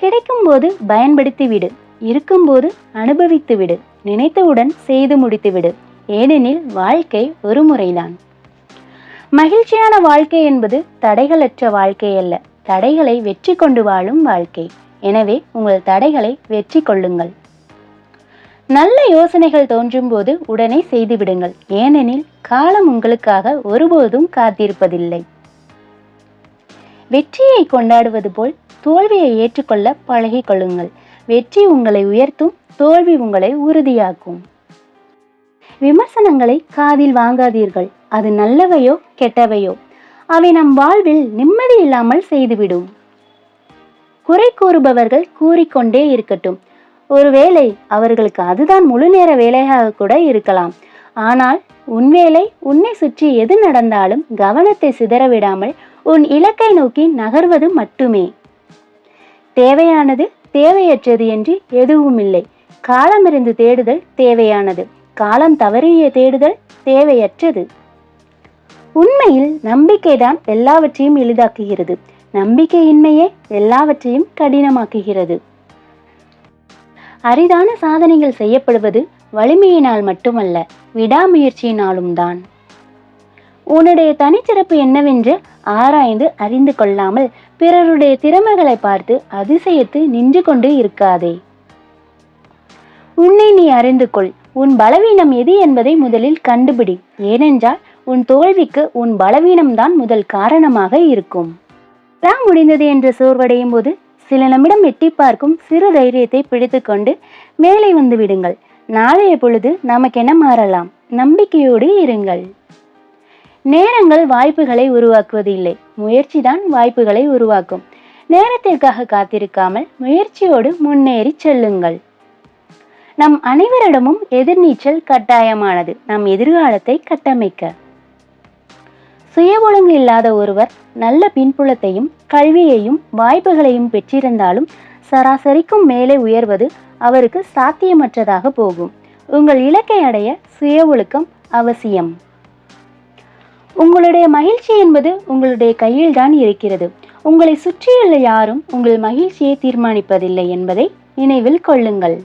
கிடைக்கும் போது பயன்படுத்தி விடு, இருக்கும்போது அனுபவித்து விடு, நினைத்தவுடன் செய்து முடித்து விடு. ஏனெனில் வாழ்க்கை ஒரு முறைதான். மகிழ்ச்சியான வாழ்க்கை என்பது தடைகளற்ற வாழ்க்கை அல்ல, தடைகளை வெற்றி கொண்டு வாழும் வாழ்க்கை. எனவே உங்கள் தடைகளை வெற்றி கொள்ளுங்கள். நல்ல யோசனைகள் தோன்றும் போது உடனே செய்துவிடுங்கள். ஏனெனில் காலம் உங்களுக்காக ஒருபோதும் காத்திருப்பதில்லை. வெற்றியை கொண்டாடுவது போல் தோல்வியை ஏற்றுக்கொள்ள பழகிக் கொள்ளுங்கள். வெற்றி உங்களை உயர்த்தும், தோல்வி உங்களை உறுதியாக்கும். விமர்சனங்களை காதில் வாங்காதீர்கள். அது நல்லவையோ கெட்டவையோ அவை நம் வாழ்வில் நிம்மதி இல்லாமல் செய்துவிடும். குறை கூறுபவர்கள் கூறிக்கொண்டே இருக்கட்டும். ஒருவேளை அவர்களுக்கு அதுதான் முழு நேர வேலையாக கூட இருக்கலாம். ஆனால் உன் வேலை, உன்னை சுற்றி எது நடந்தாலும் கவனத்தை சிதறவிடாமல் உன் இலக்கை நோக்கி நகர்வது மட்டுமே. தேவையானது தேவையற்றது என்று எதுவும் இல்லை. காலமிருந்து தேடுதல் தேவையானது, காலம் தவறிய தேடுதல் தேவையற்றது. உண்மையில் நம்பிக்கைதான் எல்லாவற்றையும் எளிதாக்குகிறது. நம்பிக்கையின்மையே எல்லாவற்றையும் கடினமாக்குகிறது. அரிதான சாதனைகள் செய்யப்படுவது வலிமையினால் மட்டுமல்ல, விடாமுயற்சியினாலும் தான். உன்னுடைய தனிச்சிறப்பு என்னவென்று ஆராய்ந்து அறிந்து கொள்ளாமல் பிறருடைய திறமைகளை பார்த்து அதிசயத்து நின்று கொண்டு இருக்காதே. உன்னை நீ அறிந்து கொள். உன் பலவீனம் எது என்பதை முதலில் கண்டுபிடி. ஏனென்றால் உன் தோல்விக்கு உன் பலவீனம்தான் முதல் காரணமாக இருக்கும். எல்லாம் முடிந்தது என்று சோர்வடையும் போது சில நிமிடம் எட்டி பார்க்கும் சிறு தைரியத்தை பிடித்து கொண்டு மேலே வந்து விடுங்கள். நாளைய பொழுது நமக்கென மாறலாம். நம்பிக்கையோடு இருங்கள். நேரங்கள் வாய்ப்புகளை உருவாக்குவது இல்லை, முயற்சிதான் வாய்ப்புகளை உருவாக்கும். நேரத்திற்காக காத்திருக்காமல் முயற்சியோடு முன்னேறி செல்லுங்கள். நம் அனைவரிடமும் எதிர்நீச்சல் கட்டாயமானது, நம் எதிர்காலத்தை கட்டமைக்க. சுய ஒழுங்கு இல்லாத ஒருவர் நல்ல பின்புலத்தையும் கல்வியையும் வாய்ப்புகளையும் பெற்றிருந்தாலும் சராசரிக்கும் மேலே உயர்வது அவருக்கு சாத்தியமற்றதாக போகும். உங்கள் இலக்கை அடைய சுய ஒழுக்கம் அவசியம். உங்களுடைய மகிழ்ச்சி என்பது உங்களுடைய கையில்தான் இருக்கிறது. உங்களை சுற்றியுள்ள யாரும் உங்கள் மகிழ்ச்சியை தீர்மானிப்பதில்லை என்பதை நினைவில் கொள்ளுங்கள்.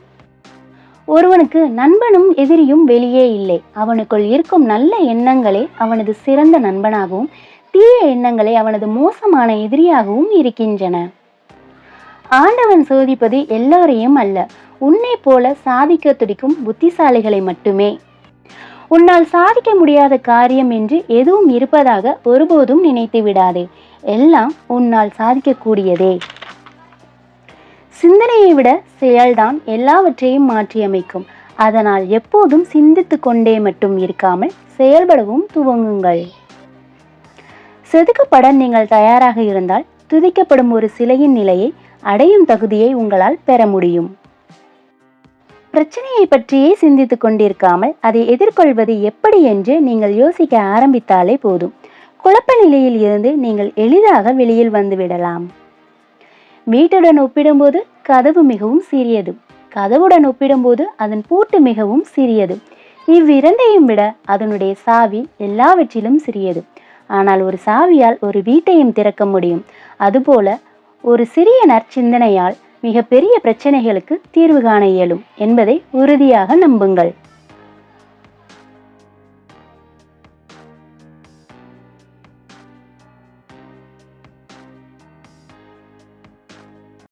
ஒருவனுக்கு நண்பனும் எதிரியும் வெளியே இல்லை. அவனுக்குள் இருக்கும் நல்ல எண்ணங்களே அவனது சிறந்த நண்பனாகவும் தீய எண்ணங்களே அவனது மோசமான எதிரியாகவும் இருக்கின்றன. ஆண்டவன் சோதிப்பது எல்லோரையும் அல்ல, உன்னை போல சாதிக்க துடிக்கும் புத்திசாலிகளை மட்டுமே. உன்னால் சாதிக்க முடியாத காரியம் என்று எதுவும் இருப்பதாக ஒருபோதும் நினைத்து விடாதே. எல்லாம் உன்னால் சாதிக்கக்கூடியதே. சிந்தனையை விட செயல்தான் எல்லாவற்றையும் மாற்றியமைக்கும். அதனால் எப்போதும் சிந்தித்து கொண்டே மட்டும் இருக்காமல் செயல்படவும் துவங்குங்கள். செதுக்கப்பட நீங்கள் தயாராக இருந்தால் துதிக்கப்படும் ஒரு சிலையின் நிலையை அடையும் தகுதியை உங்களால் பெற முடியும். பிரச்சனையை பற்றியே சிந்தித்து கொண்டிருக்காமல் அதை எதிர்கொள்வது எப்படி என்று நீங்கள் யோசிக்க ஆரம்பித்தாலே போதும். குழப்ப நிலையில் இருந்து நீங்கள் எளிதாக வெளியில் வந்துவிடலாம். வீட்டுடன் ஒப்பிடும்போது கதவு மிகவும் சிறியது, கதவுடன் ஒப்பிடும்போது அதன் பூட்டு மிகவும் சிறியது. இவ்விரண்டையும் விட அதனுடைய சாவி எல்லாவற்றிலும் சிறியது. ஆனால் ஒரு சாவியால் ஒரு வீட்டையும் திறக்க முடியும். அதுபோல ஒரு சிறிய நற்சிந்தனையால் மிக பெரிய பிரச்சனைகளுக்கு தீர்வு காண இயலும் என்பதை உறுதியாக நம்புங்கள்.